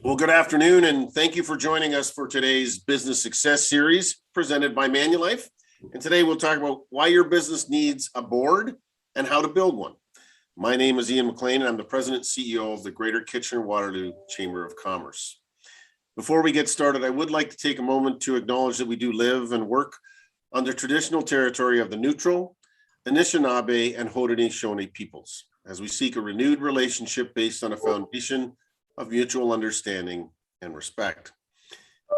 Well, good afternoon, and thank you for joining us for today's Business Success Series presented by Manulife. And today we'll talk about why your business needs a board and how to build one. My name is Ian McLean, and I'm the President and CEO of the Greater Kitchener-Waterloo Chamber of Commerce. Before we get started, I would like to take a moment to acknowledge that we do live and work on the traditional territory of the Neutral, Anishinaabe, and Haudenosaunee peoples, as we seek a renewed relationship based on a foundation of mutual understanding and respect.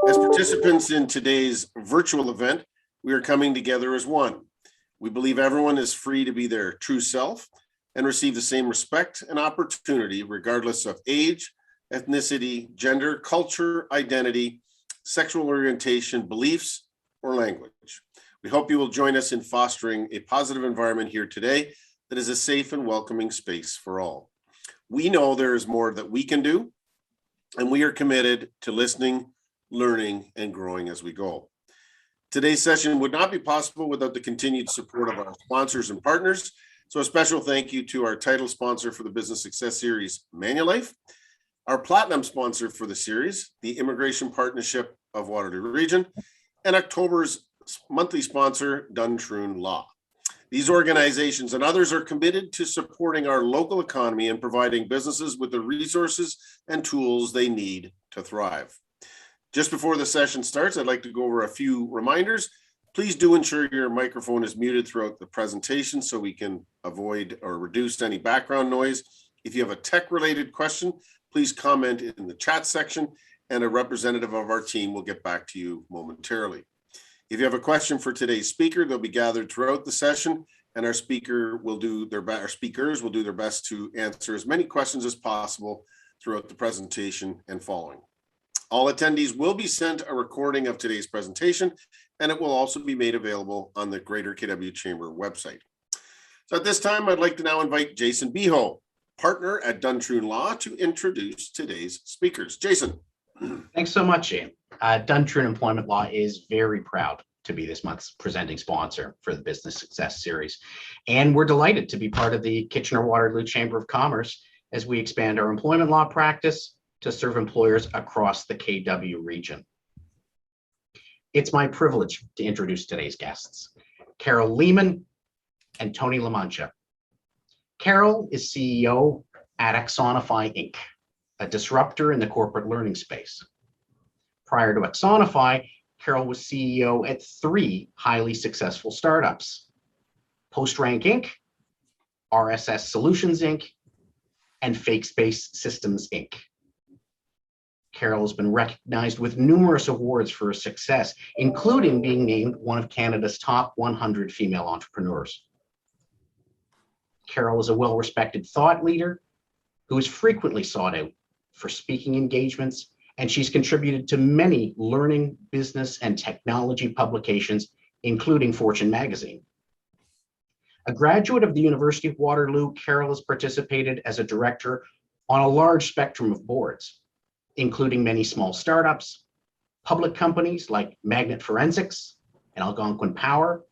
As participants in today's virtual event, we are coming together as one. We believe everyone is free to be their true self and receive the same respect and opportunity regardless of age, ethnicity, gender, culture, identity, sexual orientation, beliefs, or language. We hope you will join us in fostering a positive environment here today that is a safe and welcoming space for all. We know there is more that we can do, and we are committed to listening, learning, and growing as we go. Today's session would not be possible without the continued support of our sponsors and partners. So a special thank you to our title sponsor for the Business Success Series, Manulife, our platinum sponsor for the series, the Immigration Partnership of Waterloo Region, and October's monthly sponsor, Duntroon Law. These organizations and others are committed to supporting our local economy and providing businesses with the resources and tools they need to thrive. Just before the session starts, I'd like to go over a few reminders. Please do ensure your microphone is muted throughout the presentation so we can avoid or reduce any background noise. If you have a tech-related question, please comment in the chat section, and a representative of our team will get back to you momentarily. If you have a question for today's speaker, they'll be gathered throughout the session, and our speakers will do their best to answer as many questions as possible throughout the presentation and following. All attendees will be sent a recording of today's presentation, and it will also be made available on the Greater KW Chamber website. So at this time, I'd like to now invite Jason Beho, partner at Duntroon Law, to introduce today's speakers. Jason. Thanks so much, Ian. Duntroon Employment Law is very proud to be this month's presenting sponsor for the Business Success Series. And we're delighted to be part of the Kitchener-Waterloo Chamber of Commerce as we expand our employment law practice to serve employers across the KW region. It's my privilege to introduce today's guests, Carol Lehman and Tony LaMantia. Carol is CEO at Axonify Inc., a disruptor in the corporate learning space. Prior to Axonify, Carol was CEO at 3 highly successful startups: PostRank Inc., RSS Solutions Inc., and FakeSpace Systems Inc. Carol has been recognized with numerous awards for her success, including being named one of Canada's top 100 female entrepreneurs. Carol is a well-respected thought leader who is frequently sought out for speaking engagements, and she's contributed to many learning, business, and technology publications, including Fortune magazine. A graduate of the University of Waterloo, Carol has participated as a director on a large spectrum of boards, including many small startups, public companies like Magnet Forensics and Algonquin Power,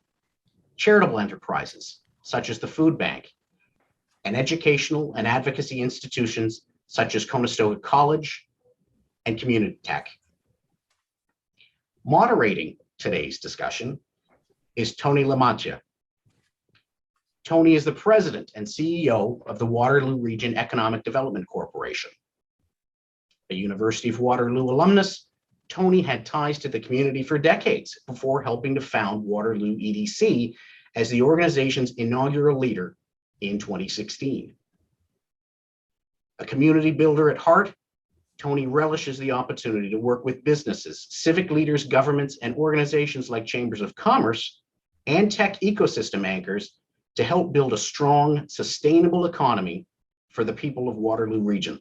charitable enterprises such as the Food Bank, and educational and advocacy institutions such as Conestoga College and Community Tech. Moderating today's discussion is Tony LaMantia. Tony is the president and CEO of the Waterloo Region Economic Development Corporation. A University of Waterloo alumnus, Tony had ties to the community for decades before helping to found Waterloo EDC as the organization's inaugural leader in 2016. A community builder at heart, Tony relishes the opportunity to work with businesses, civic leaders, governments, and organizations like chambers of commerce and tech ecosystem anchors to help build a strong, sustainable economy for the people of Waterloo Region.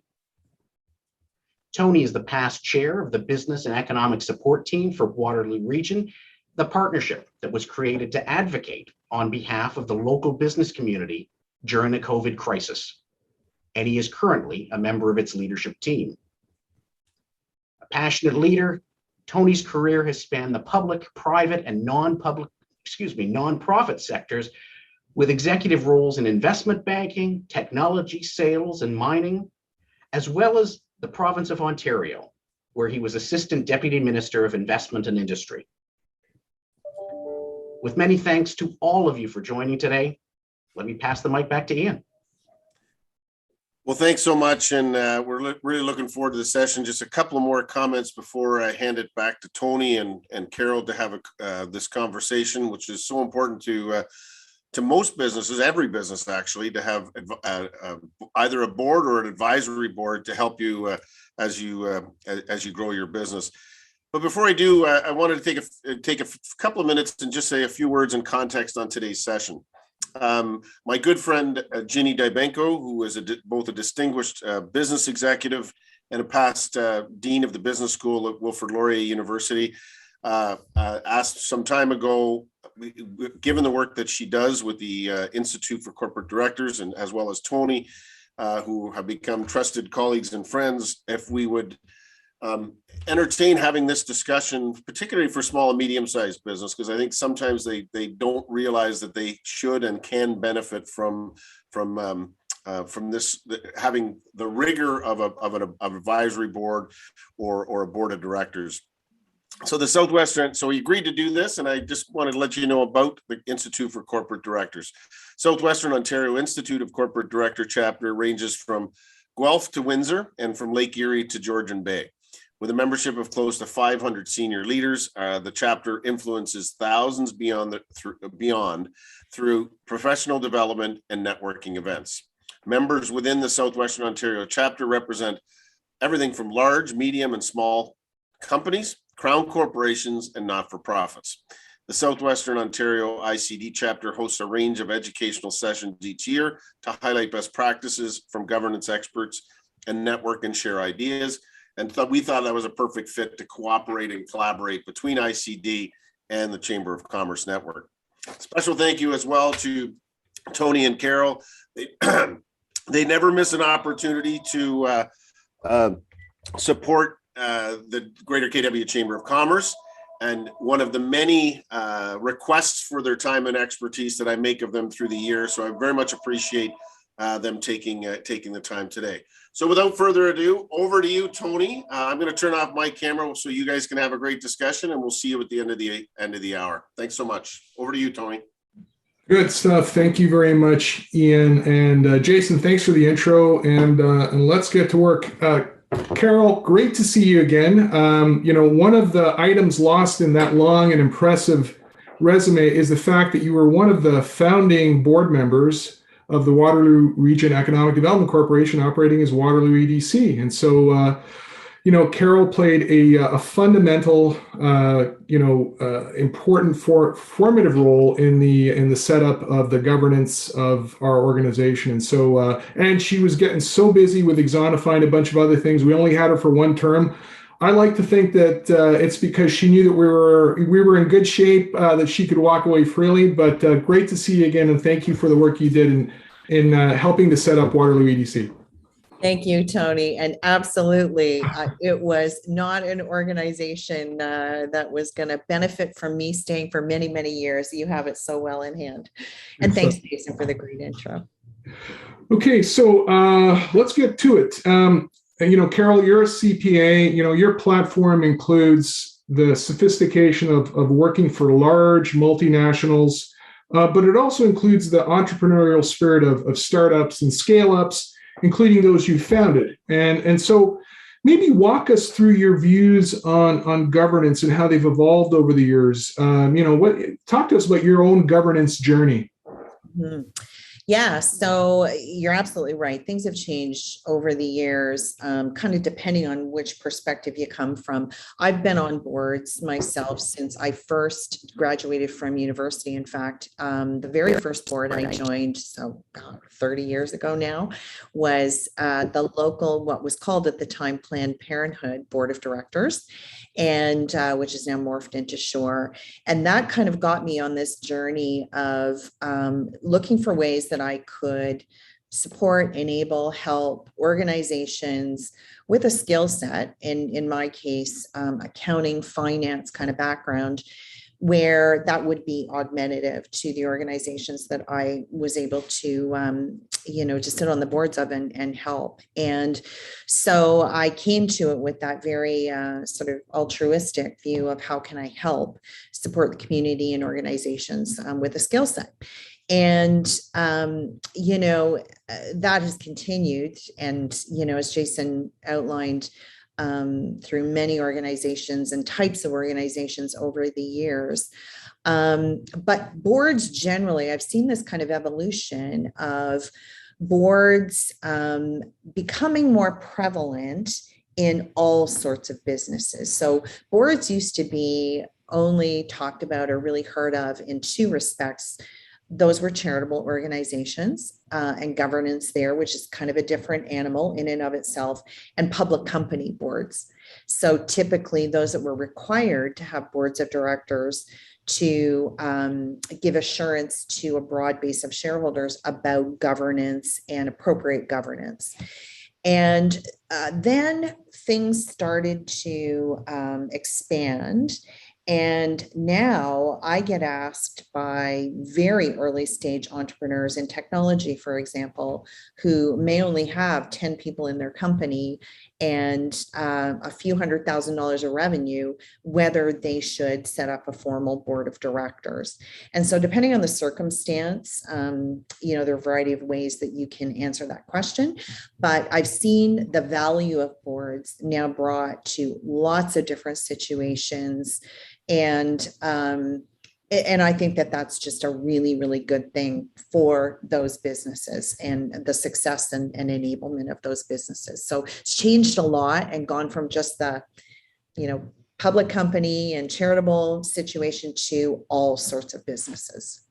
Tony is the past chair of the Business and Economic Support Team for Waterloo Region, the partnership that was created to advocate on behalf of the local business community during the COVID crisis. And he is currently a member of its leadership team. A passionate leader, Tony's career has spanned the public, private, and nonprofit sectors with executive roles in investment banking, technology, sales, and mining, as well as the province of Ontario, where he was Assistant Deputy Minister of Investment and Industry. With many thanks to all of you for joining today, let me pass the mic back to Ian. Well, thanks so much. And we're really looking forward to the session. Just a couple of more comments before I hand it back to Tony and Carol to have this conversation, which is so important to most businesses, every business actually, to have either a board or an advisory board to help you as you grow your business. But before I do, I wanted to take a couple of minutes and just say a few words in context on today's session. My good friend, Ginny Dybenko, who is both a distinguished business executive and a past dean of the business school at Wilfrid Laurier University, asked some time ago, given the work that she does with the Institute for Corporate Directors, and as well as Tony, who have become trusted colleagues and friends, if we would entertain having this discussion, particularly for small and medium-sized business, because I think sometimes they don't realize that they should and can benefit from this, having the rigor of an advisory board or a board of directors. So we agreed to do this, and I just wanted to let you know about the Institute for Corporate Directors. Southwestern Ontario Institute of Corporate Director chapter ranges from Guelph to Windsor and from Lake Erie to Georgian Bay. With a membership of close to 500 senior leaders, the chapter influences thousands beyond through professional development and networking events. Members within the Southwestern Ontario chapter represent everything from large, medium, and small companies, crown corporations, and not-for-profits. The Southwestern Ontario ICD chapter hosts a range of educational sessions each year to highlight best practices from governance experts and network and share ideas. And we thought that was a perfect fit to cooperate and collaborate between ICD and the Chamber of Commerce Network. Special thank you as well to Tony and Carol. They never miss an opportunity to support the Greater KW Chamber of Commerce. And one of the many requests for their time and expertise that I make of them through the year. So I very much appreciate them taking the time today. So without further ado, over to you, Tony. I'm going to turn off my camera so you guys can have a great discussion, and we'll see you at the end of the hour. Thanks so much. Over to you, Tony. Good stuff. Thank you very much, Ian. And Jason, thanks for the intro. And let's get to work. Carol, great to see you again. One of the items lost in that long and impressive resume is the fact that you were one of the founding board members of the Waterloo Region Economic Development Corporation, operating as Waterloo EDC. And so, Carol played a fundamental, important formative role in the setup of the governance of our organization. And so, and she was getting so busy with Exonify and a bunch of other things. We only had her for one term. I like to think that it's because she knew that we were in good shape, that she could walk away freely. But great to see you again, and thank you for the work you did in helping to set up Waterloo EDC. Thank you, Tony. And absolutely, it was not an organization that was going to benefit from me staying for many, many years. You have it so well in hand. And thanks, Jason, for the great intro. Okay, so let's get to it. Carol, you're a CPA. Your platform includes the sophistication of working for large multinationals, but it also includes the entrepreneurial spirit of startups and scale-ups, including those you founded. And so maybe walk us through your views on governance and how they've evolved over the years. Talk to us about your own governance journey. Mm-hmm. Yeah, so you're absolutely right. Things have changed over the years, kind of depending on which perspective you come from. I've been on boards myself since I first graduated from university. In fact, the very first board I joined, 30 years ago now, was the local, what was called at the time Planned Parenthood Board of Directors, and which is now morphed into Shore. And that kind of got me on this journey of looking for ways that I could support, enable, help organizations with a skill set, in my case, accounting, finance kind of background, where that would be augmentative to the organizations that I was able to, to sit on the boards of and help. And so I came to it with that very sort of altruistic view of how can I help support the community and organizations with a skill set. And, that has continued. And, as Jason outlined, through many organizations and types of organizations over the years. But boards generally, I've seen this kind of evolution of boards becoming more prevalent in all sorts of businesses. So boards used to be only talked about or really heard of in two respects. Those were charitable organizations and governance there, which is kind of a different animal in and of itself, and public company boards. So typically those that were required to have boards of directors to give assurance to a broad base of shareholders about governance and appropriate governance. And then things started to expand. And now I get asked by very early stage entrepreneurs in technology, for example, who may only have 10 people in their company and a few $100,000 of revenue, whether they should set up a formal board of directors. And so depending on the circumstance, there are a variety of ways that you can answer that question. But I've seen the value of boards now brought to lots of different situations. And I think that that's just a really, really good thing for those businesses and the success and enablement of those businesses. So it's changed a lot and gone from just the, public company and charitable situation to all sorts of businesses.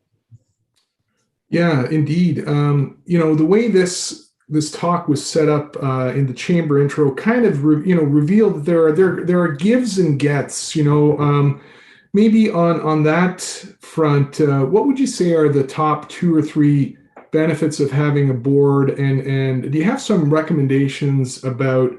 Yeah, indeed. The way this talk was set up in the chamber intro kind of revealed that there are gives and gets. Maybe on that front, what would you say are the top 2 or 3 benefits of having a board? And do you have some recommendations about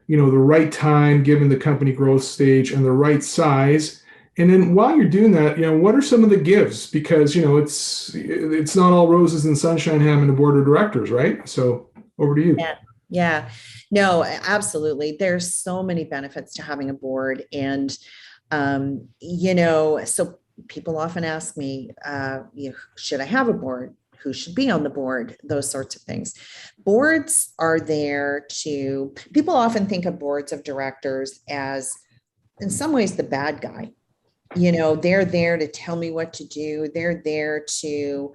the right time given the company growth stage and the right size? And then while you're doing that, what are some of the gives? Because it's not all roses and sunshine having a board of directors, right? So over to you. Yeah. No, absolutely. There's so many benefits to having a board. And so people often ask me, should I have a board? Who should be on the board? Those sorts of things. Boards are there people often think of boards of directors as, in some ways, the bad guy. They're there to tell me what to do. They're there to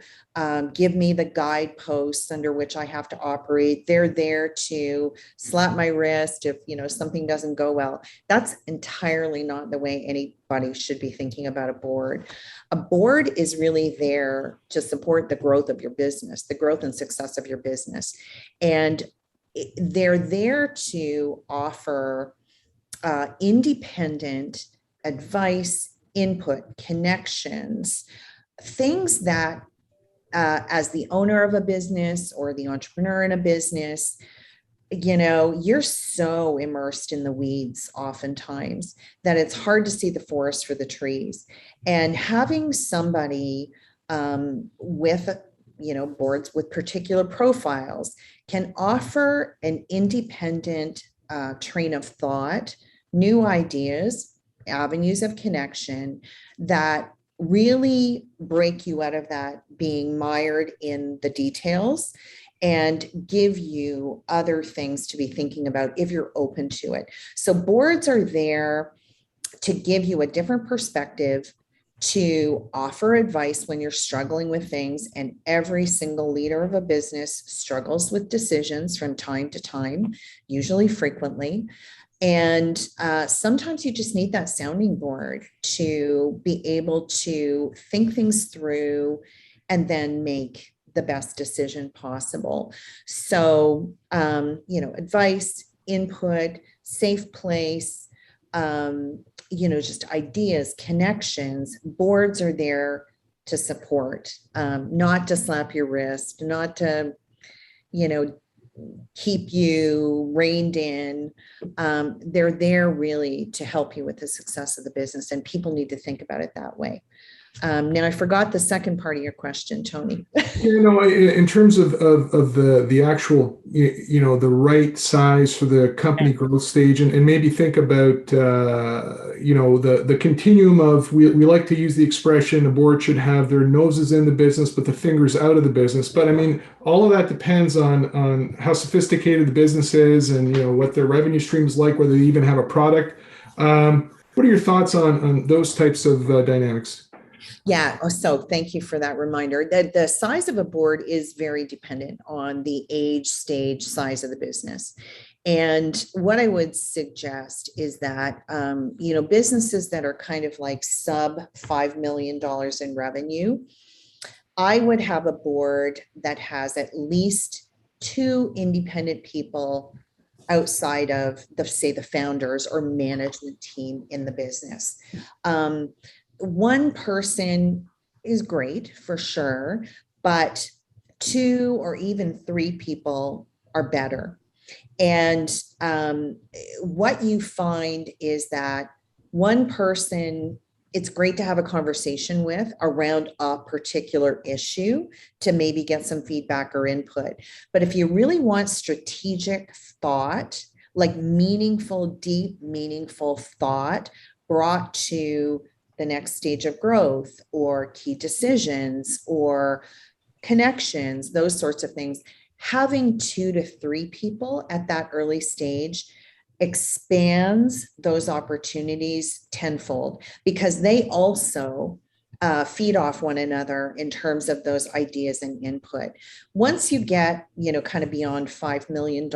give me the guideposts under which I have to operate. They're there to slap my wrist if, something doesn't go well. That's entirely not the way anybody should be thinking about a board. A board is really there to support the growth of your business, the growth and success of your business. And they're there to offer independent advice, input, connections, things that as the owner of a business or the entrepreneur in a business, you're so immersed in the weeds oftentimes that it's hard to see the forest for the trees. And having somebody with boards with particular profiles can offer an independent train of thought, new ideas, avenues of connection that really break you out of that being mired in the details and give you other things to be thinking about if you're open to it. So boards are there to give you a different perspective, to offer advice when you're struggling with things. And every single leader of a business struggles with decisions from time to time, usually frequently. And sometimes you just need that sounding board to be able to think things through and then make the best decision possible. So, advice, input, safe place, just ideas, connections. Boards are there to support, not to slap your wrist, not to, keep you reined in. They're there really to help you with the success of the business, and people need to think about it that way. Now I forgot the second part of your question, Tony. In terms of the actual, the right size for the company growth stage, and maybe think about, the continuum of, we like to use the expression, a board should have their noses in the business, but the fingers out of the business. But I mean, all of that depends on how sophisticated the business is and, what their revenue stream is like, whether they even have a product. What are your thoughts on those types of dynamics? Yeah, so thank you for that reminder. That the size of a board is very dependent on the age, stage, size of the business. And what I would suggest is that, businesses that are kind of like sub $5 million in revenue, I would have a board that has at least 2 independent people outside of the founders or management team in the business. One person is great for sure, but 2 or even 3 people are better. And what you find is that one person, it's great to have a conversation with around a particular issue to maybe get some feedback or input. But if you really want strategic thought, like deep, meaningful thought brought to the next stage of growth or key decisions or connections, those sorts of things, having 2 to 3 people at that early stage expands those opportunities tenfold, because they also feed off one another in terms of those ideas and input. Once you get, kind of beyond $5 million,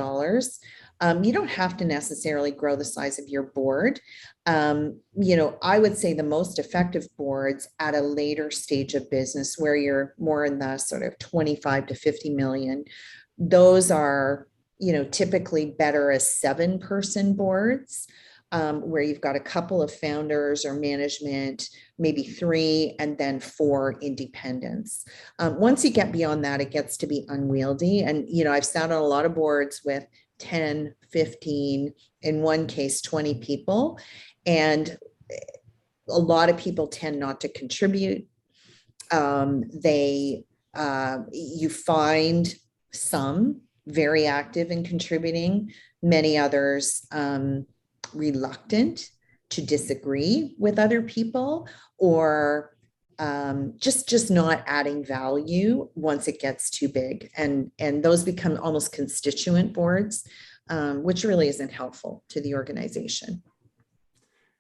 you don't have to necessarily grow the size of your board. I would say the most effective boards at a later stage of business where you're more in the sort of 25 to 50 million, those are, typically better as 7-person boards, where you've got a couple of founders or management, maybe 3, and then 4 independents. Once you get beyond that, it gets to be unwieldy. And, I've sat on a lot of boards with 10, 15, in one case, 20 people. And a lot of people tend not to contribute. You find some very active in contributing, many others reluctant to disagree with other people, or just not adding value once it gets too big. And those become almost constituent boards, which really isn't helpful to the organization.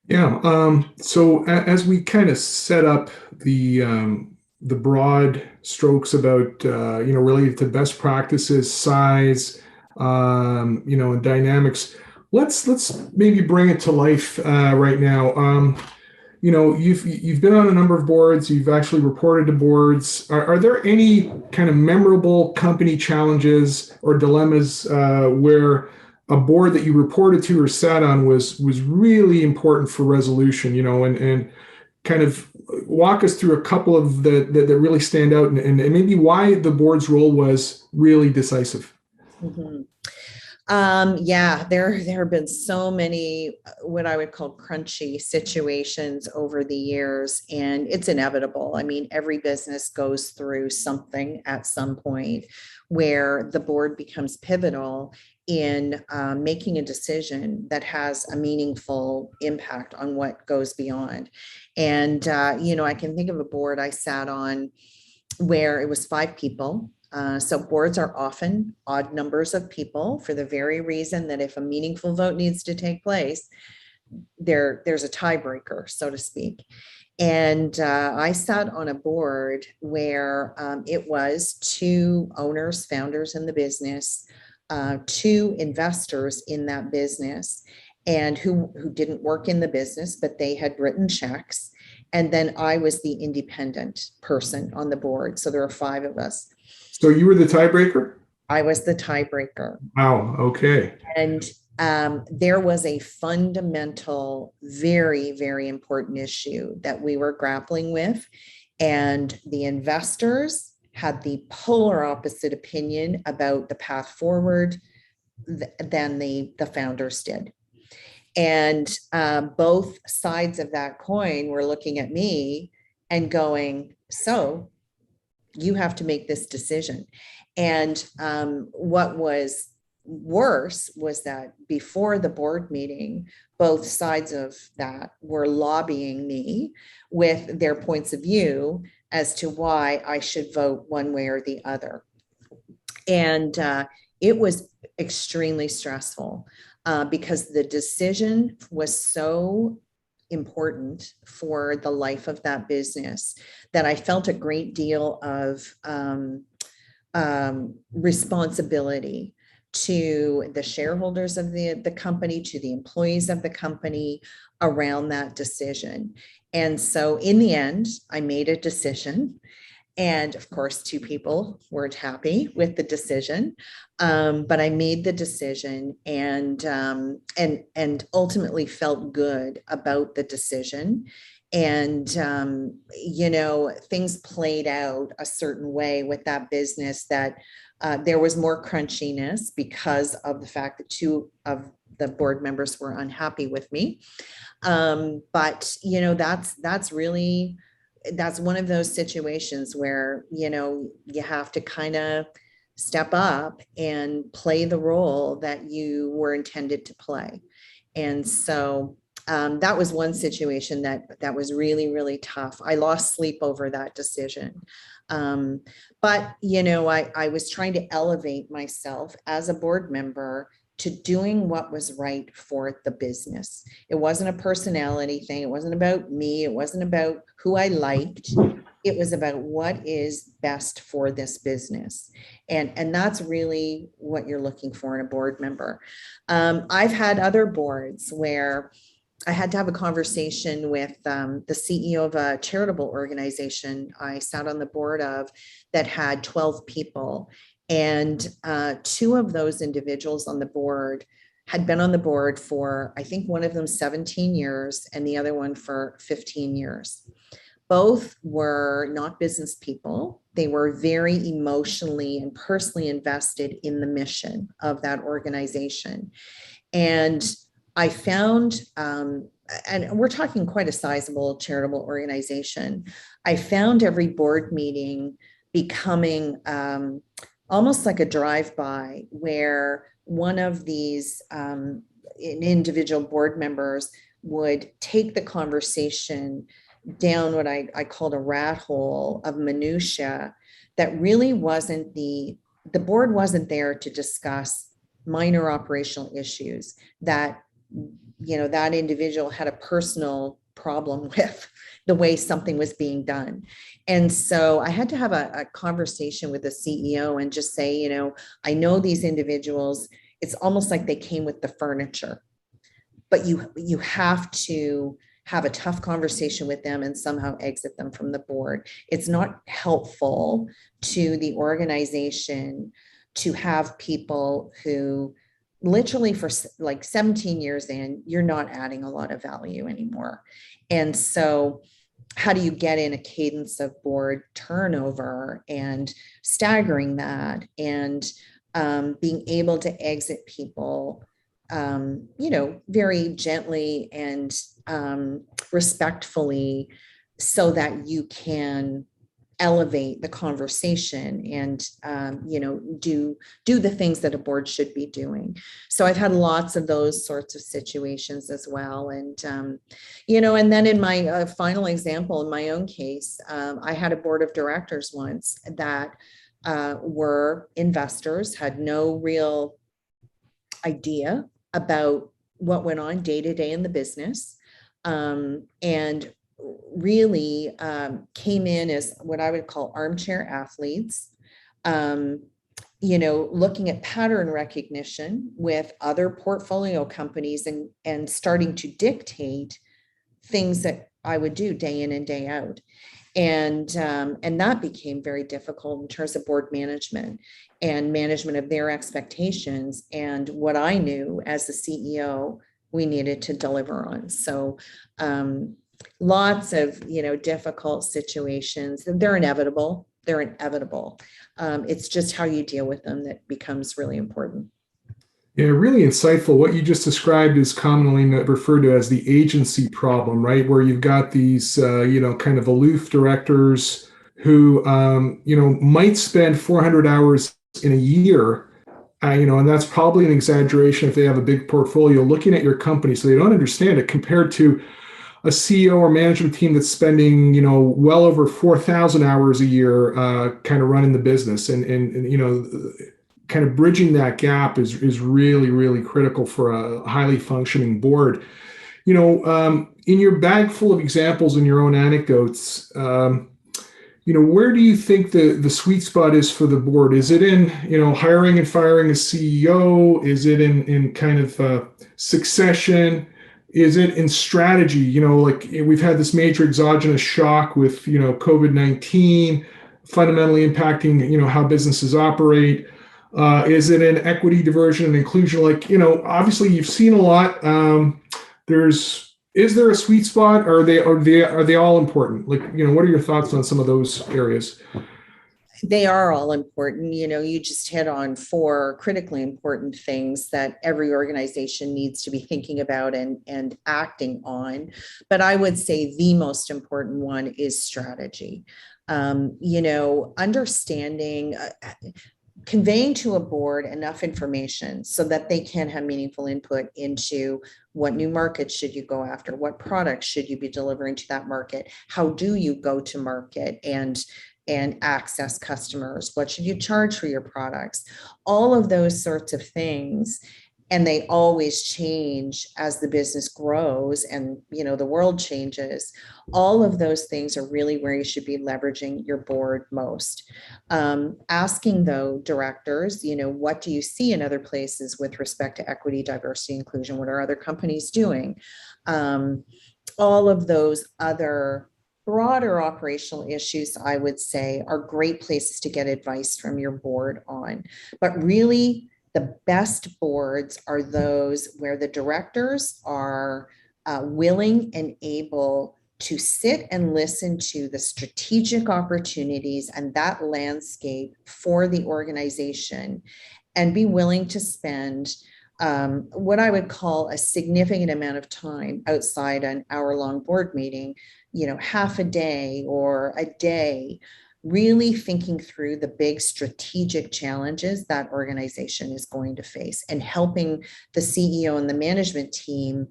Yeah. So as we kind of set up the broad strokes about, related to best practices, size, and dynamics, let's maybe bring it to life right now. You've been on a number of boards. You've actually reported to boards. Are there any kind of memorable company challenges or dilemmas where a board that you reported to or sat on was really important for resolution? And kind of walk us through a couple of that really stand out, and maybe why the board's role was really decisive. Mm-hmm. There have been so many what I would call crunchy situations over the years, and it's inevitable. I mean, every business goes through something at some point where the board becomes pivotal in making a decision that has a meaningful impact on what goes beyond. And, I can think of a board I sat on where it was 5 people. So boards are often odd numbers of people for the very reason that if a meaningful vote needs to take place, there's a tiebreaker, so to speak. And I sat on a board where it was 2 owners, founders in the business, 2 investors in that business, and who didn't work in the business, but they had written checks. And then I was the independent person on the board. So there were 5 of us. So you were the tiebreaker? I was the tiebreaker. Wow. Okay. And there was a fundamental, very, very important issue that we were grappling with. And the investors had the polar opposite opinion about the path forward than the founders did. And both sides of that coin were looking at me and going, so you have to make this decision. And what was worse was that before the board meeting, both sides of that were lobbying me with their points of view as to why I should vote one way or the other. And it was extremely stressful because the decision was so important for the life of that business that I felt a great deal of responsibility to the shareholders of the company, to the employees of the company around that decision. And so in the end, I made a decision. And of course, two people weren't happy with the decision, but I made the decision and ultimately felt good about the decision. And you know, things played out a certain way with that business that there was more crunchiness because of the fact that two of the board members were unhappy with me. But you know, that's one of those situations where, you know, you have to kind of step up and play the role that you were intended to play. And so that was one situation that was really, really tough. I lost sleep over that decision. But, you know, I was trying to elevate myself as a board member to doing what was right for the business. It wasn't a personality thing. It wasn't about me. It wasn't about who I liked. It was about what is best for this business. And that's really what you're looking for in a board member. I've had other boards where I had to have a conversation with the CEO of a charitable organization I sat on the board of that had 12 people. And two of those individuals on the board had been on the board for, I think one of them 17 years and the other one for 15 years. Both were not business people. They were very emotionally and personally invested in the mission of that organization. And I found, and we're talking quite a sizable charitable organization, I found every board meeting becoming almost like a drive-by where one of these individual board members would take the conversation down what I called a rat hole of minutia that really wasn't the board wasn't there to discuss minor operational issues that, you know, that individual had a personal problem with the way something was being done. And so I had to have a conversation with the CEO and just say, you know, I know these individuals, it's almost like they came with the furniture, but you have to have a tough conversation with them and somehow exit them from the board. It's not helpful to the organization to have people who literally for like 17 years in, you're not adding a lot of value anymore. And so how do you get in a cadence of board turnover and staggering that and being able to exit people, you know, very gently and respectfully so that you can elevate the conversation and, you know, do the things that a board should be doing. So I've had lots of those sorts of situations as well. And, you know, and then in my final example, in my own case, I had a board of directors once that were investors, had no real idea about what went on day to day in the business, and really came in as what I would call armchair athletes, you know, looking at pattern recognition with other portfolio companies and starting to dictate things that I would do day in and day out. And that became very difficult in terms of board management and management of their expectations and what I knew as the CEO we needed to deliver on. So lots of, you know, difficult situations. They're inevitable They're inevitable. It's just how you deal with them that becomes really important. Yeah, really insightful. What you just described is commonly referred to as the agency problem, right? Where you've got these, kind of aloof directors who, might spend 400 hours in a year, and that's probably an exaggeration if they have a big portfolio looking at your company, so they don't understand it compared to a CEO or management team that's spending, well over 4,000 hours a year, kind of running the business, and kind of bridging that gap is really, really critical for a highly functioning board. In your bag full of examples and your own anecdotes, where do you think the sweet spot is for the board? Is it in, hiring and firing a CEO? Is it in kind of succession? Is it in strategy? Like we've had this major exogenous shock with, COVID-19 fundamentally impacting, how businesses operate. Is it in equity, diversion, and inclusion? Like, obviously you've seen a lot. Is there a sweet spot? Or are they all important? Like, what are your thoughts on some of those areas? They are all important. You just hit on 4 critically important things that every organization needs to be thinking about and acting on. But I would say the most important one is strategy. Understanding, conveying to a board enough information so that they can have meaningful input into what new markets should you go after, what products should you be delivering to that market, how do you go to market and access customers, what should you charge for your products, all of those sorts of things. And they always change as the business grows and, the world changes. All of those things are really where you should be leveraging your board most. Asking, though, directors, what do you see in other places with respect to equity, diversity, inclusion? What are other companies doing? All of those other broader operational issues, I would say, are great places to get advice from your board on. But really, the best boards are those where the directors are willing and able to sit and listen to the strategic opportunities and that landscape for the organization and be willing to spend what I would call a significant amount of time outside an hour-long board meeting, half a day or a day, really thinking through the big strategic challenges that organization is going to face and helping the CEO and the management team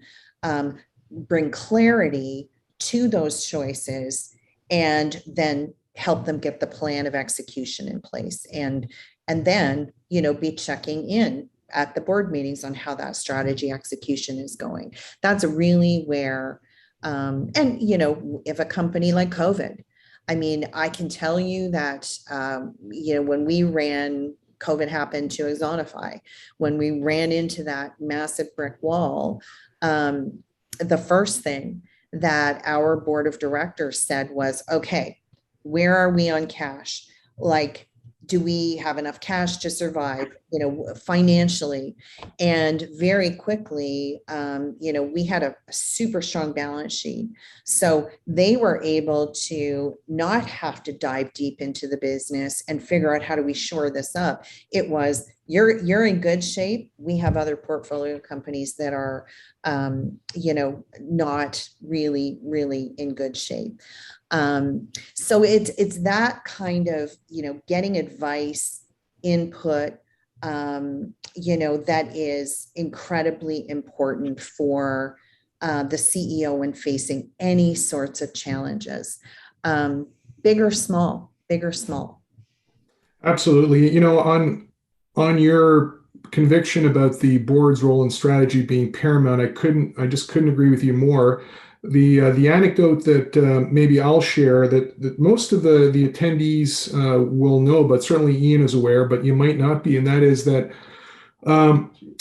bring clarity to those choices and then help them get the plan of execution in place and then, be checking in at the board meetings on how that strategy execution is going. That's really where, if a company like COVID, I can tell you that, when COVID happened to Axonify, when we ran into that massive brick wall, the first thing that our board of directors said was, okay, where are we on cash? Like, do we have enough cash to survive, financially? And very quickly, we had a super strong balance sheet. So they were able to not have to dive deep into the business and figure out how do we shore this up. It was, you're in good shape. We have other portfolio companies that are, not really, really in good shape. So it's that kind of, getting advice, input, that is incredibly important for the CEO when facing any sorts of challenges, big or small, big or small. Absolutely. On your conviction about the board's role in strategy being paramount, I just couldn't agree with you more. The anecdote that maybe I'll share that most of the attendees will know, but certainly Ian is aware, but you might not be, and that is that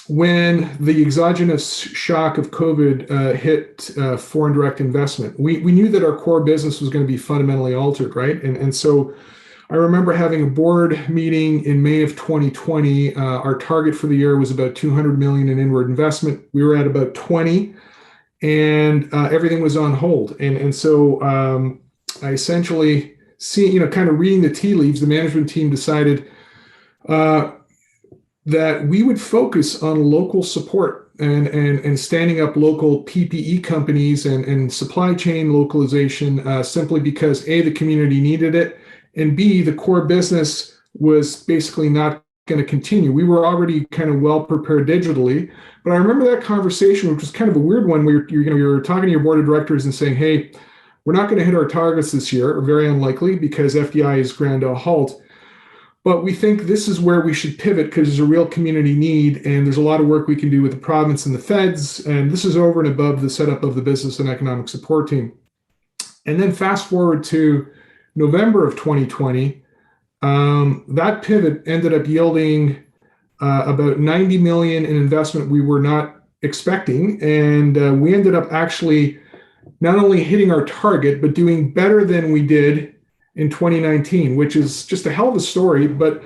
when the exogenous shock of COVID hit foreign direct investment, we knew that our core business was going to be fundamentally altered, right? And so I remember having a board meeting in May of 2020. Our target for the year was about 200 million in inward investment. We were at about 20, and everything was on hold. And so I essentially seeing, kind of reading the tea leaves, the management team decided that we would focus on local support and standing up local PPE companies and supply chain localization, simply because A, the community needed it, and B, the core business was basically not going to continue. We were already kind of well prepared digitally, but I remember that conversation, which was kind of a weird one, where you're talking to your board of directors and saying, hey, we're not going to hit our targets this year, or very unlikely, because FDI is ground to a halt. But we think this is where we should pivot because there's a real community need, and there's a lot of work we can do with the province and the feds. And this is over and above the setup of the business and economic support team. And then fast forward to November of 2020, that pivot ended up yielding about 90 million in investment we were not expecting. And we ended up actually not only hitting our target, but doing better than we did in 2019, which is just a hell of a story. But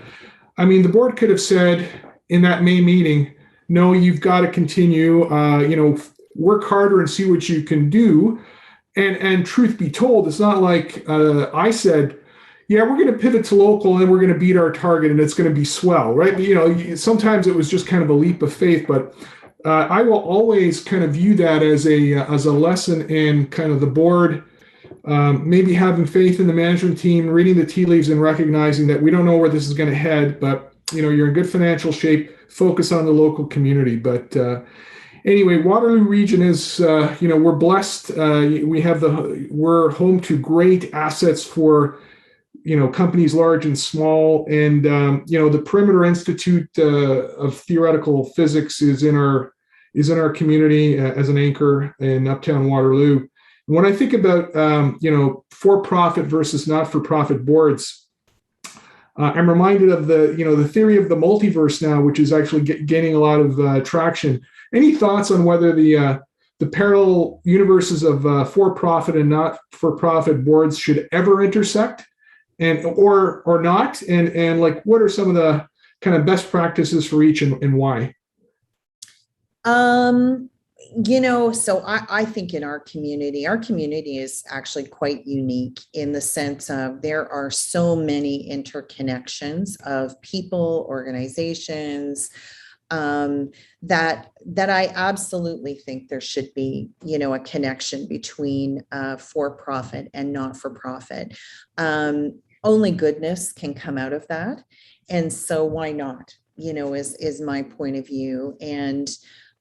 I mean, the board could have said in that May meeting, no, you've got to continue, work harder and see what you can do. And truth be told, it's not like I said, yeah, we're going to pivot to local and we're going to beat our target and it's going to be swell, right? Sometimes it was just kind of a leap of faith, but I will always kind of view that as a lesson in kind of the board, maybe having faith in the management team, reading the tea leaves and recognizing that we don't know where this is going to head, but you're in good financial shape, focus on the local community. But anyway, Waterloo region is, we're blessed. We're home to great assets for, companies large and small. And, the Perimeter Institute of Theoretical Physics is in our community as an anchor in Uptown Waterloo. When I think about, for-profit versus not-for-profit boards, I'm reminded of the theory of the multiverse now, which is actually gaining a lot of traction. Any thoughts on whether the parallel universes of for-profit and not-for-profit boards should ever intersect, or not? And like, what are some of the kind of best practices for each and why? So I think in our community is actually quite unique in the sense of there are so many interconnections of people, organizations, that I absolutely think there should be, a connection between for-profit and not-for-profit. Only goodness can come out of that. And so why not, is my point of view. And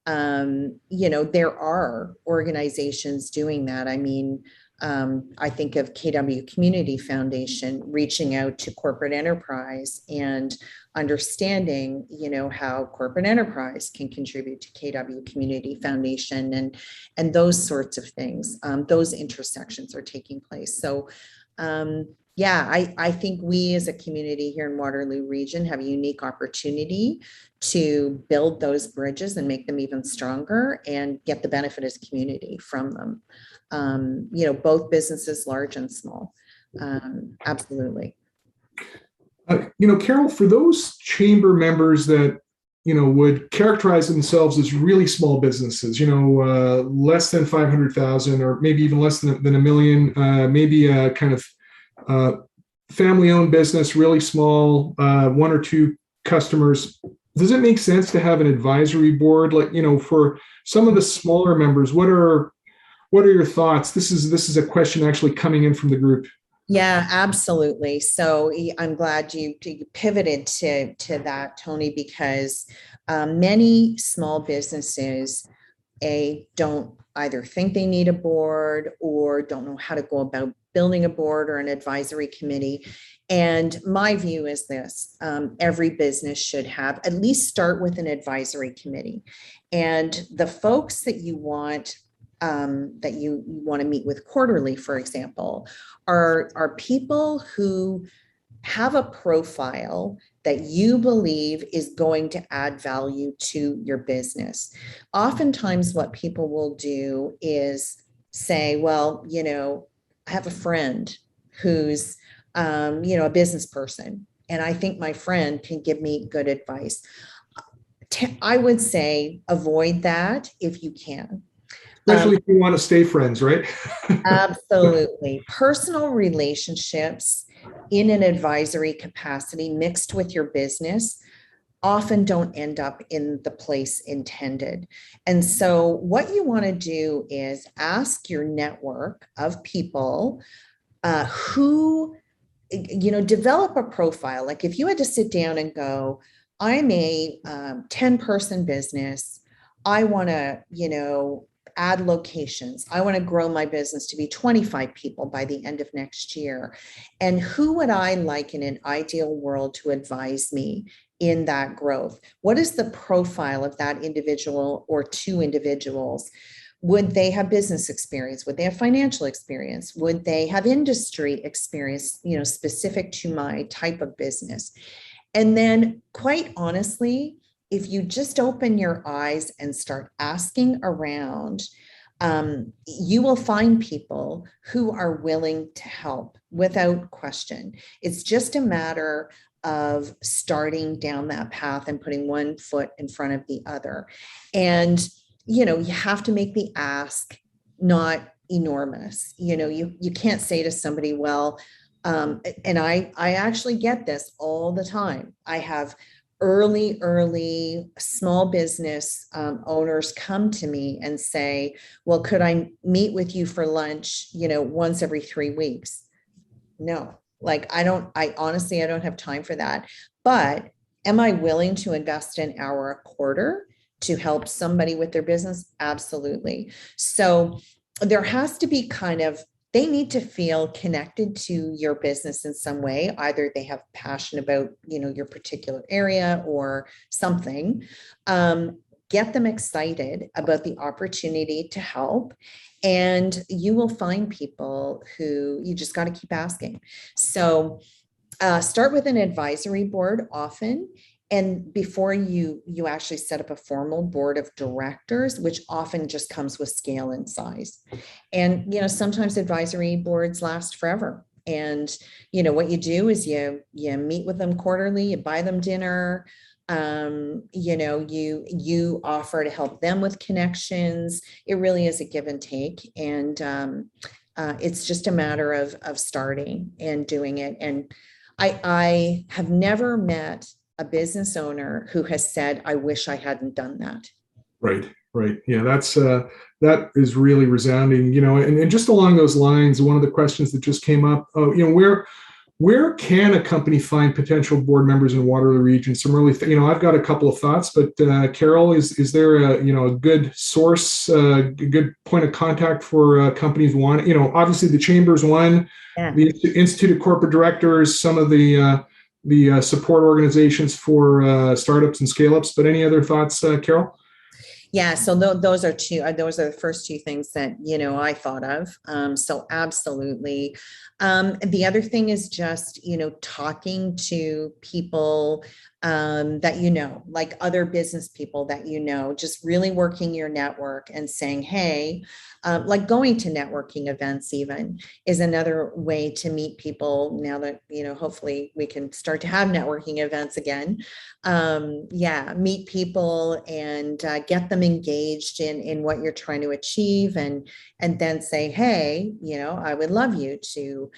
there are organizations doing that. I mean, I think of KW Community Foundation reaching out to corporate enterprise and understanding, how corporate enterprise can contribute to KW Community Foundation and those sorts of things. Those intersections are taking place. So, I think we as a community here in Waterloo region have a unique opportunity to build those bridges and make them even stronger and get the benefit as community from them. Both businesses, large and small. Absolutely. Carol, for those chamber members that, would characterize themselves as really small businesses, less than 500,000 or maybe even less than $1 million, maybe a kind of family-owned business, really small, one or two customers. Does it make sense to have an advisory board? Like, for some of the smaller members, what are your thoughts? This is a question actually coming in from the group. Yeah, absolutely. So I'm glad you pivoted to that, Tony, because many small businesses, don't either think they need a board or don't know how to go about building a board or an advisory committee. And my view is this, every business should have at least start with an advisory committee. And the folks that you want to meet with quarterly, for example, are people who have a profile that you believe is going to add value to your business. Oftentimes what people will do is say, well, I have a friend who's, a business person, and I think my friend can give me good advice. I would say avoid that if you can. Especially if you want to stay friends, right? Absolutely. Personal relationships in an advisory capacity mixed with your business often don't end up in the place intended. And so what you want to do is ask your network of people who, develop a profile. Like if you had to sit down and go, I'm a 10-person business. I want to, add locations. I want to grow my business to be 25 people by the end of next year. And who would I like in an ideal world to advise me in that growth? What is the profile of that individual or two individuals? Would they have business experience? Would they have financial experience? Would they have industry experience, specific to my type of business? And then, quite honestly, if you just open your eyes and start asking around, you will find people who are willing to help without question. It's just a matter of starting down that path and putting one foot in front of the other. And, you have to make the ask not enormous. You can't say to somebody, well, and I actually get this all the time. I have early small business owners come to me and say, well, could I meet with you for lunch, once every 3 weeks? No, I honestly don't have time for that. But am I willing to invest an hour a quarter to help somebody with their business? Absolutely. So there has to be they need to feel connected to your business in some way. Either they have passion about, your particular area or something. Get them excited about the opportunity to help. And you will find people who you just got to keep asking. So start with an advisory board often. And before you actually set up a formal board of directors, which often just comes with scale and size. And, sometimes advisory boards last forever. And, what you do is you meet with them quarterly, you buy them dinner, you offer to help them with connections. It really is a give and take. And it's just a matter of starting and doing it. And I have never met a business owner who has said, I wish I hadn't done that. Right. Yeah, that is really resounding, and just along those lines, one of the questions that just came up, where can a company find potential board members in Waterloo region? Some really, I've got a couple of thoughts, but Carol, is there a good source, a good point of contact for companies? One, obviously the Chamber's one, yeah. The Institute of Corporate Directors, some of the support organizations for startups and scale-ups, but any other thoughts, Carol? Yeah, so those are the first two things that, I thought of. So absolutely. The other thing is just, talking to people that, like other business people that, just really working your network and saying, hey, like going to networking events even is another way to meet people now that, hopefully we can start to have networking events again. Meet people and get them engaged in what you're trying to achieve and then say, hey, I would love you to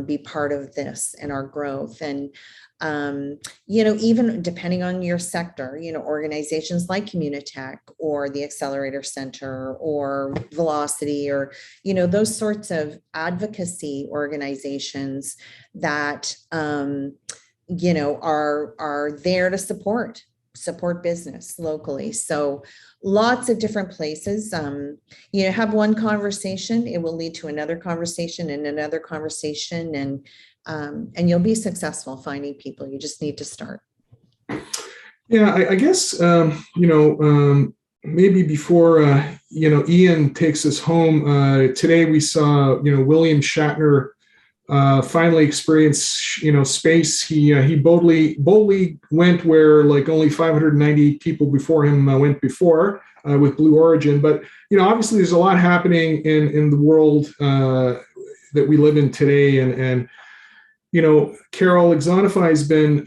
be part of this and our growth. And even depending on your sector, organizations like Communitech or the Accelerator Center or Velocity or, those sorts of advocacy organizations that, are there to support business locally. So lots of different places, have one conversation, it will lead to another conversation and another conversation, and you'll be successful finding people. You just need to start. Yeah, I guess, maybe before, Ian takes us home, today we saw, William Shatner finally experience, space. He boldly went where like only 590 people before him went before with Blue Origin. But, obviously there's a lot happening in the world that we live in today. And Carol, Exonify has been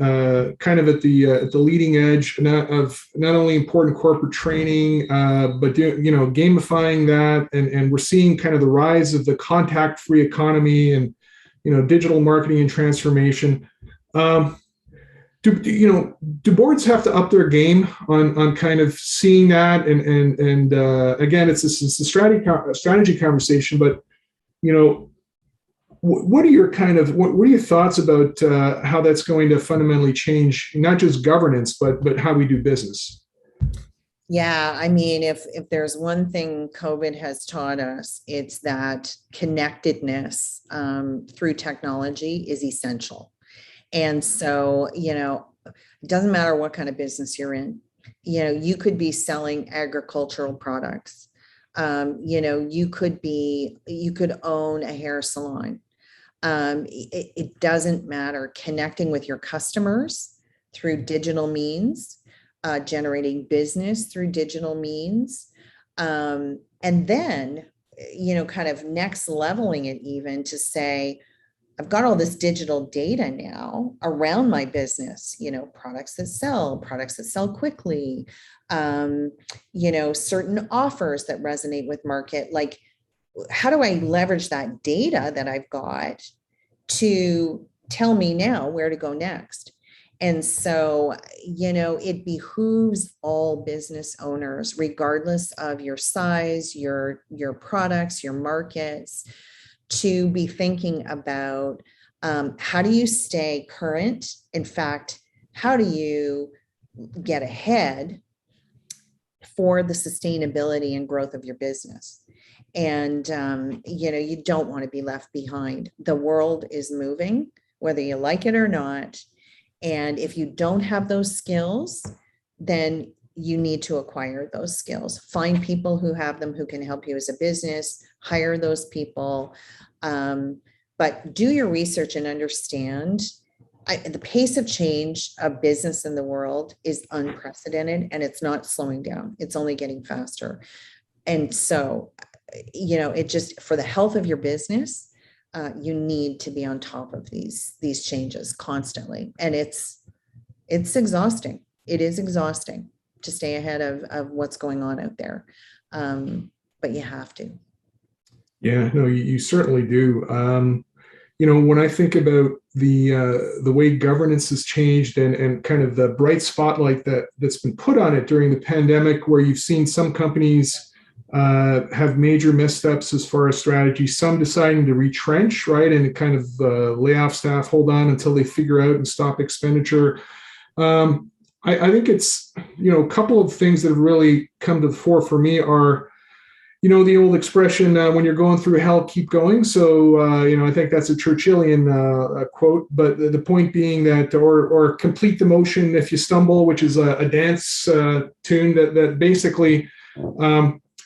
kind of at the leading edge of not only important corporate training, but gamifying that, and we're seeing kind of the rise of the contact-free economy, and digital marketing and transformation. Do boards have to up their game on kind of seeing that? And again, it's a strategy conversation, but what are your what are your thoughts about how that's going to fundamentally change not just governance, but how we do business? Yeah, I mean, if there's one thing COVID has taught us, it's that connectedness through technology is essential. And so, it doesn't matter what kind of business you're in. You could be selling agricultural products. You could own a hair salon. It doesn't matter. Connecting with your customers through digital means, generating business through digital means, and then, kind of next leveling it even to say, I've got all this digital data now around my business, products that sell quickly, certain offers that resonate with market. Like, how do I leverage that data that I've got to tell me now where to go next? And so, it behooves all business owners, regardless of your size, your products, your markets, to be thinking about how do you stay current? In fact, how do you get ahead for the sustainability and growth of your business? And, you don't want to be left behind. The world is moving, whether you like it or not. And if you don't have those skills, then you need to acquire those skills. Find people who have them, who can help you as a business, hire those people. But do your research and understand the pace of change of business in the world is unprecedented, and it's not slowing down. It's only getting faster. And so, it just, for the health of your business, you need to be on top of these changes constantly. And it's exhausting. It is exhausting to stay ahead of what's going on out there. But you have to. Yeah, no, you certainly do. When I think about the way governance has changed and kind of the bright spotlight that's been put on it during the pandemic, where you've seen some companies have major missteps as far as strategy, some deciding to retrench, right, and kind of lay off staff, hold on until they figure out and stop expenditure. I think it's, a couple of things that have really come to the fore for me are, the old expression, when you're going through hell, keep going. So, I think that's a Churchillian quote, but the point being that, or complete the motion if you stumble, which is a dance tune that basically,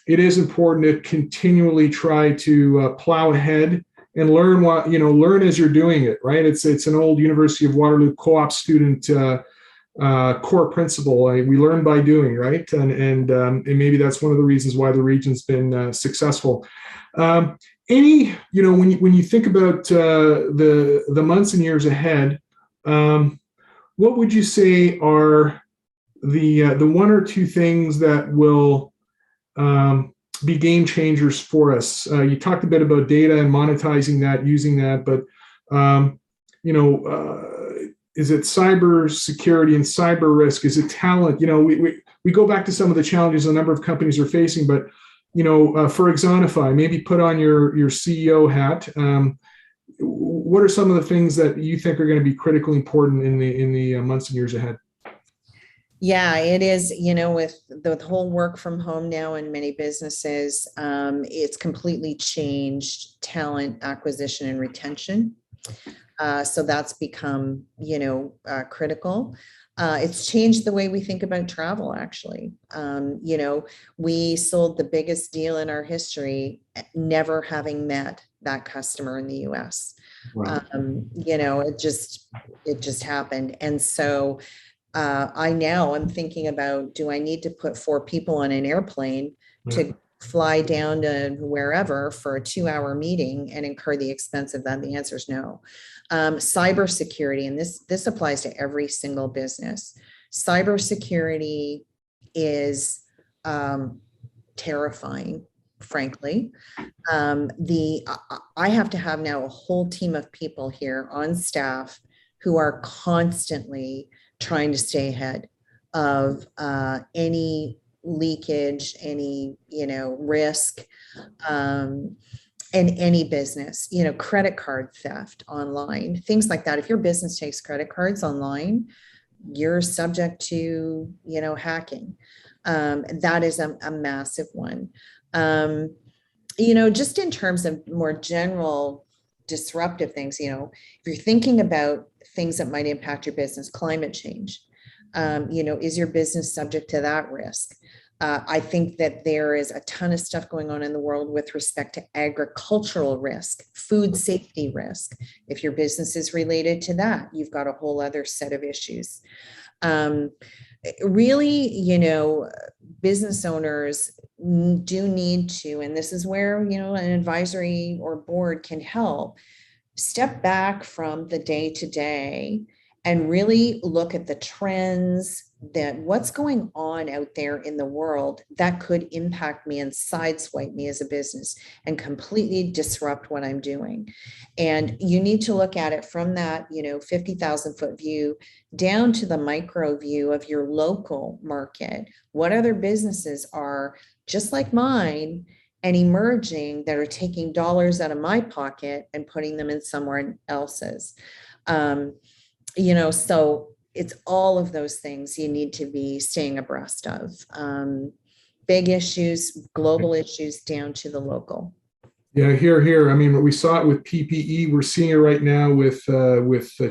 it is important to continually try to plow ahead and learn learn as you're doing it, right? It's an old University of Waterloo co-op student core principle. We learn by doing, right? And maybe that's one of the reasons why the region's been successful. When you think about the months and years ahead, what would you say are the one or two things that will be game changers for us? You talked a bit about data and monetizing that, using that, but is it cyber security and cyber risk? Is it talent? We go back to some of the challenges a number of companies are facing, but for Exonify, maybe put on your CEO hat. What are some of the things that you think are going to be critically important in the months and years ahead? Yeah, it is, with the whole work from home now in many businesses, it's completely changed talent acquisition and retention. So that's become, critical. It's changed the way we think about travel, actually. We sold the biggest deal in our history, never having met that customer in the US. Wow. It just happened. And so I'm thinking about, do I need to put 4 people on an airplane to fly down to wherever for a 2-hour meeting and incur the expense of that? The answer is no. Cybersecurity, and this applies to every single business. Cybersecurity is terrifying frankly. I have to have now a whole team of people here on staff who are constantly trying to stay ahead of any leakage, any, risk, in any business, credit card theft online, things like that. If your business takes credit cards online, you're subject to, hacking. That is a massive one. Just in terms of more general disruptive things, if you're thinking about things that might impact your business, climate change, is your business subject to that risk? I think that there is a ton of stuff going on in the world with respect to agricultural risk, food safety risk. If your business is related to that, you've got a whole other set of issues. Really, business owners do need to, and this is where, an advisory or board can help, step back from the day to day and really look at the trends, that what's going on out there in the world that could impact me and sideswipe me as a business and completely disrupt what I'm doing. And you need to look at it from that, 50,000 foot view down to the micro view of your local market. What other businesses are just like mine and emerging that are taking dollars out of my pocket and putting them in someone else's? So it's all of those things you need to be staying abreast of. Big issues, global issues down to the local. Yeah, here. I mean, we saw it with PPE. We're seeing it right now with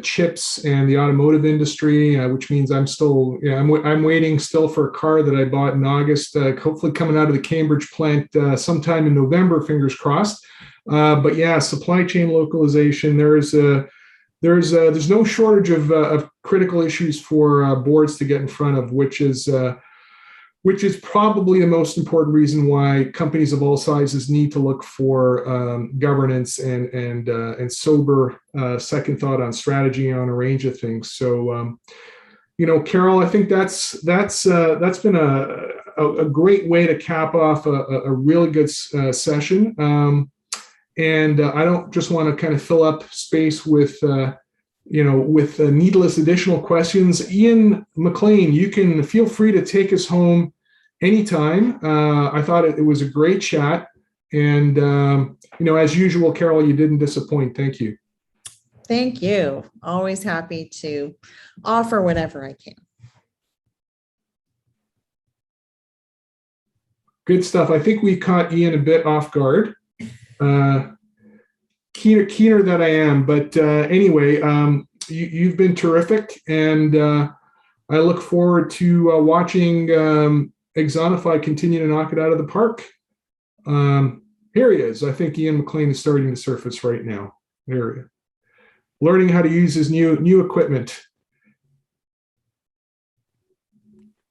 chips and the automotive industry, which means I'm waiting still for a car that I bought in August, hopefully coming out of the Cambridge plant sometime in November, fingers crossed. But yeah, supply chain localization. There's no shortage of critical issues for boards to get in front of, which is probably the most important reason why companies of all sizes need to look for governance and sober second thought on strategy on a range of things. So, Carol, I think that's been a great way to cap off a really good session. And I don't just want to kind of fill up space with needless additional questions. Ian McLean, you can feel free to take us home anytime. I thought it was a great chat. And, as usual, Carol, you didn't disappoint. Thank you. Thank you. Always happy to offer whatever I can. Good stuff. I think we caught Ian a bit off guard. Keener that I am, but anyway, you've been terrific, and I look forward to watching Exonify continue to knock it out of the park. Here he is. I think Ian McLean is starting to surface right now. There he is. Learning how to use his new equipment.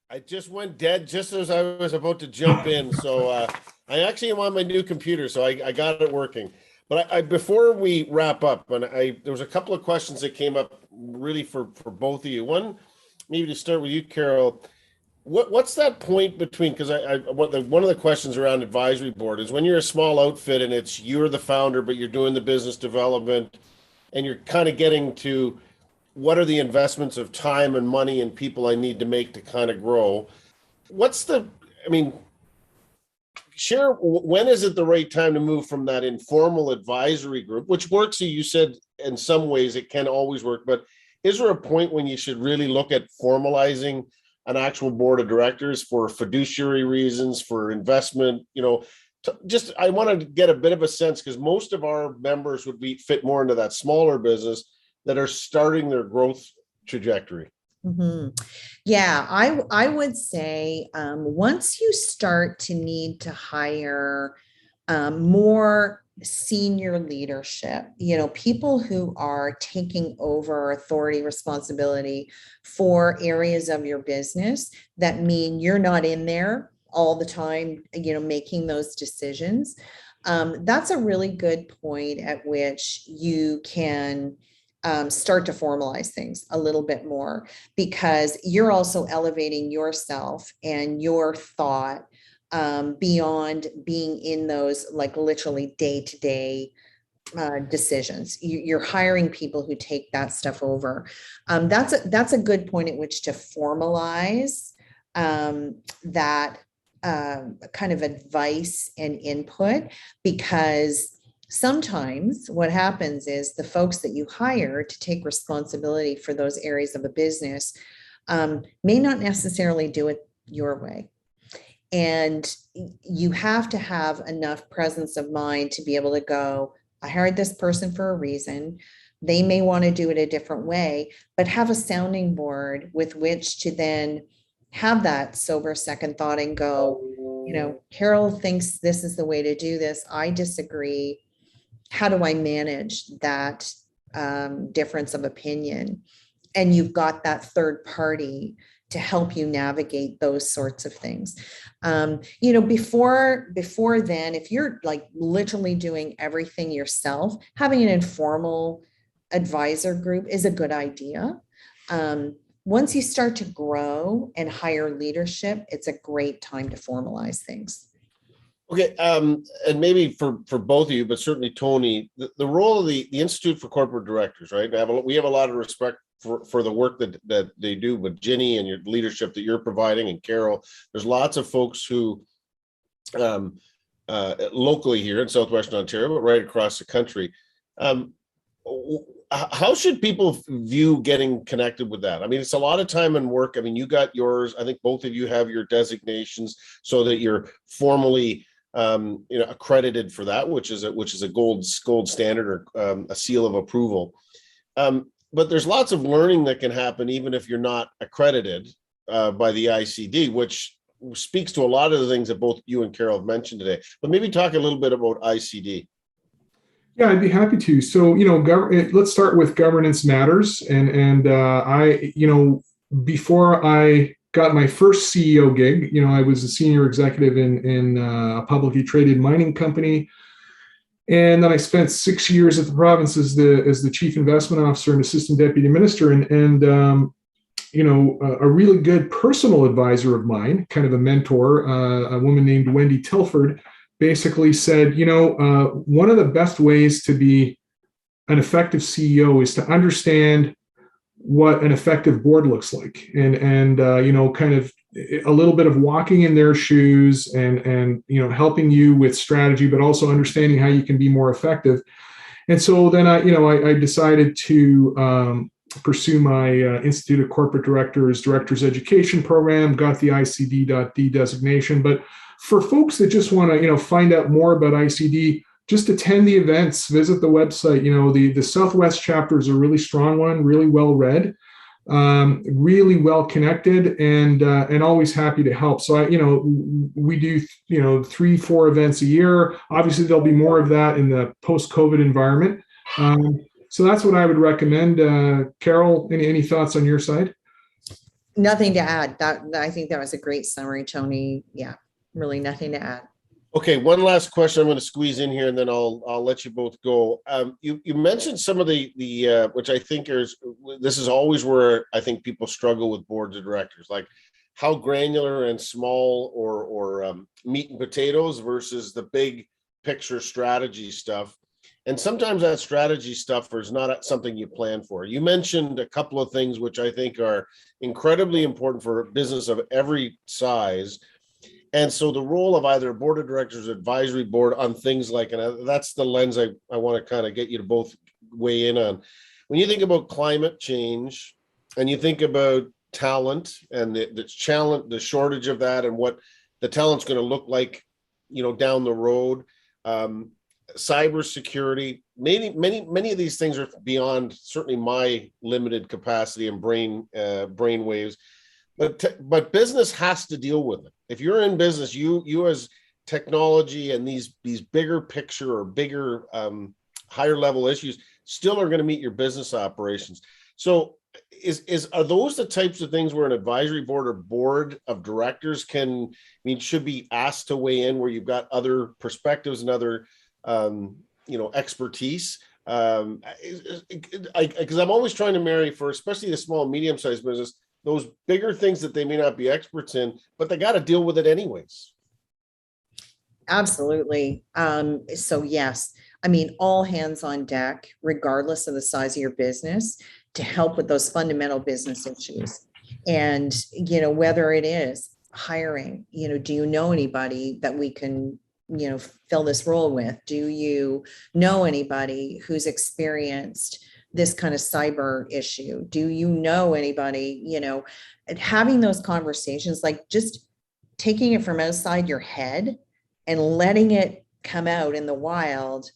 I just went dead just as I was about to jump in. So I actually am on my new computer, so I got it working. But I before we wrap up, and there was a couple of questions that came up really for both of you. One, maybe to start with you, Carol. What's that point between, because one of the questions around advisory board is when you're a small outfit and you're the founder, but you're doing the business development and you're kind of getting to what are the investments of time and money and people I need to make to kind of grow. Share, when is it the right time to move from that informal advisory group, which works, so you said in some ways it can always work, but is there a point when you should really look at formalizing an actual board of directors for fiduciary reasons, for investment? I want to get a bit of a sense, because most of our members would fit more into that smaller business that are starting their growth trajectory. Mm-hmm. Yeah, I would say once you start to need to hire more senior leadership, people who are taking over authority, responsibility for areas of your business that mean you're not in there all the time, making those decisions. That's a really good point at which you can start to formalize things a little bit more, because you're also elevating yourself and your thought beyond being in those like literally day-to-day decisions. You're hiring people who take that stuff over. That's a good point at which to formalize that kind of advice and input, because sometimes what happens is the folks that you hire to take responsibility for those areas of a business may not necessarily do it your way. And you have to have enough presence of mind to be able to go, I hired this person for a reason. They may want to do it a different way, but have a sounding board with which to then have that sober second thought and go, Carol thinks this is the way to do this. I disagree. How do I manage that difference of opinion? And you've got that third party to help you navigate those sorts of things. Before then, if you're like literally doing everything yourself, having an informal advisor group is a good idea. Once you start to grow and hire leadership, it's a great time to formalize things. Okay, and maybe for both of you, but certainly Tony, the role of the Institute for Corporate Directors, right? We have a lot of respect for the work that they do, but Ginny and your leadership that you're providing, and Carol, there's lots of folks who locally here in Southwestern Ontario, but right across the country. How should people view getting connected with that? I mean, it's a lot of time and work. I mean, you got yours. I think both of you have your designations so that you're formally accredited for that, which is a gold standard or a seal of approval. But there's lots of learning that can happen even if you're not accredited by the ICD, which speaks to a lot of the things that both you and Carol have mentioned today. But maybe talk a little bit about ICD. Yeah, I'd be happy to. So, let's start with governance matters. And I, before I got my first CEO gig, I was a senior executive in a publicly traded mining company. And then I spent 6 years at the province as the chief investment officer and assistant deputy minister. And a really good personal advisor of mine, kind of a mentor, a woman named Wendy Tilford, basically said, one of the best ways to be an effective CEO is to understand what an effective board looks like, and kind of a little bit of walking in their shoes and helping you with strategy, but also understanding how you can be more effective. And so then I decided to pursue my Institute of Corporate Directors Education program, got the ICD.D designation. But for folks that just want to find out more about ICD, just attend the events, visit the website. The Southwest chapter is a really strong one, really well read, really well connected, and always happy to help. So we do 3-4 events a year. Obviously, there'll be more of that in the post-COVID environment. So that's what I would recommend. Carol, any thoughts on your side? Nothing to add. I think that was a great summary, Tony. Yeah, really nothing to add. Okay, one last question I'm going to squeeze in here, and then I'll let you both go. You mentioned some of the which I think this is always where I think people struggle with boards of directors, like how granular and small or meat and potatoes versus the big picture strategy stuff. And sometimes that strategy stuff is not something you plan for. You mentioned a couple of things which I think are incredibly important for a business of every size. And so the role of either a board of directors or advisory board on things like, and that's the lens I want to kind of get you to both weigh in on. When you think about climate change and you think about talent and the shortage of that and what the talent's going to look like, down the road, cybersecurity, many of these things are beyond certainly my limited capacity and brain waves. But business has to deal with it. If you're in business, you as technology and these bigger picture or bigger higher level issues still are going to meet your business operations. So are those the types of things where an advisory board or board of directors should be asked to weigh in, where you've got other perspectives and other expertise? Because I'm always trying to marry, for especially the small and medium-sized business, those bigger things that they may not be experts in, but they got to deal with it anyways. Absolutely. So yes, I mean, all hands on deck, regardless of the size of your business, to help with those fundamental business issues. And, whether it is hiring, do you know anybody that we can, fill this role with? Do you know anybody who's experienced this kind of cyber issue? Do you know anybody, and having those conversations, like just taking it from outside your head and letting it come out in the wild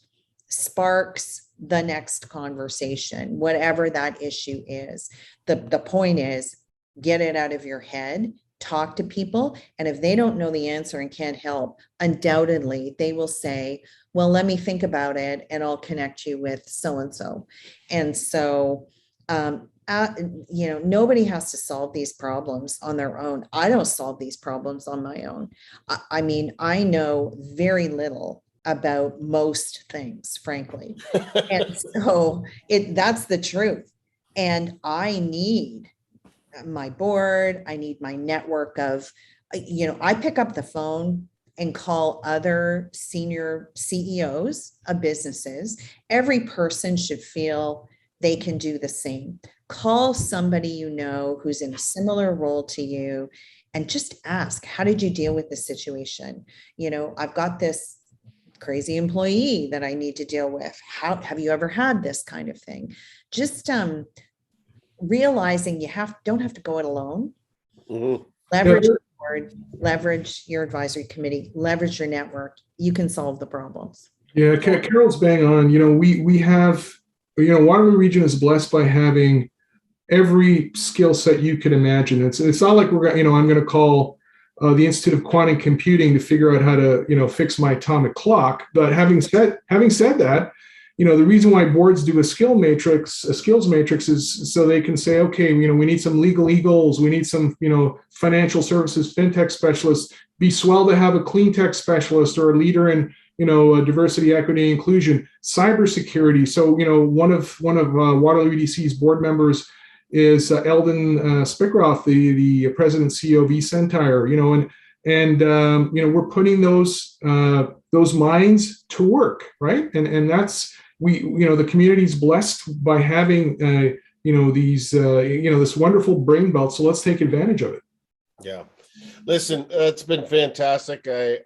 sparks the next conversation, whatever that issue is. The point is, get it out of your head, talk to people, and if they don't know the answer and can't help, undoubtedly they will say, well, let me think about it and I'll connect you with so and so. And so nobody has to solve these problems on their own. I don't solve these problems on my own. I mean, I know very little about most things, frankly. And so that's the truth. And I need my board, I need my network of, I pick up the phone and call other senior CEOs of businesses. Every person should feel they can do the same. Call somebody who's in a similar role to you and just ask, how did you deal with the situation? I've got this crazy employee that I need to deal with. How have you ever had this kind of thing? Just realizing you don't have to go it alone. Mhm. Leverage your board, leverage your advisory committee, leverage your network. You can solve the problems. Yeah, Carol's bang on. We have, Waterloo Region is blessed by having every skill set you could imagine. It's not like we're, I'm going to call the Institute of Quantum Computing to figure out how to, fix my atomic clock. But having said that, the reason why boards do a skills matrix is so they can say, okay, we need some legal eagles, we need some, financial services, fintech specialists. Be swell to have a clean tech specialist or a leader in, diversity, equity, inclusion, cybersecurity. So, one of Waterloo EDC's board members is Eldon Spickroth, the president CEO of eCentire, and we're putting those minds to work, right? And that's, the community's blessed by having these this wonderful brain belt. So let's take advantage of it. Yeah. Listen, it's been fantastic. I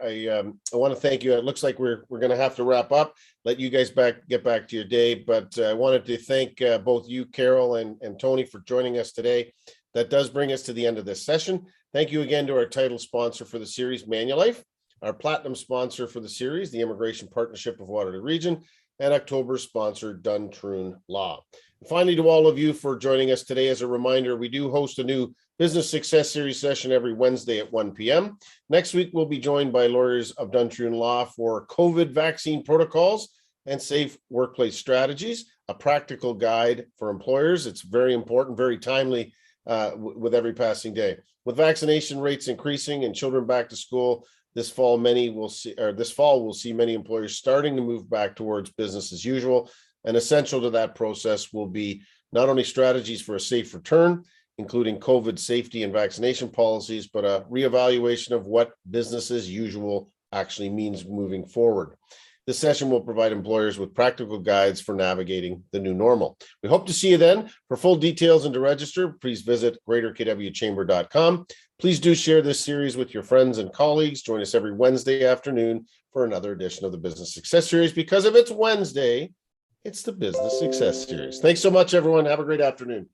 want to thank you. It looks like we're going to have to wrap up, let you guys get back to your day. But I wanted to thank both you, Carol and Tony, for joining us today. That does bring us to the end of this session. Thank you again to our title sponsor for the series, Manulife, our platinum sponsor for the series, the Immigration Partnership of Waterloo Region, and October sponsor, Duntroon Law. And finally, to all of you for joining us today, as a reminder, we do host a new Business Success Series session every Wednesday at 1 p.m. Next week, we'll be joined by lawyers of Duntroon Law for COVID vaccine protocols and safe workplace strategies, a practical guide for employers. It's very important, very timely with every passing day. With vaccination rates increasing and children back to school, this fall we'll see many employers starting to move back towards business as usual. And essential to that process will be not only strategies for a safe return, including COVID safety and vaccination policies, but a reevaluation of what business as usual actually means moving forward. This session will provide employers with practical guides for navigating the new normal. We hope to see you then. For full details and to register, please visit greaterkwchamber.com. Please do share this series with your friends and colleagues. Join us every Wednesday afternoon for another edition of the Business Success Series. Because if it's Wednesday, it's the Business Success Series. Thanks so much, everyone. Have a great afternoon.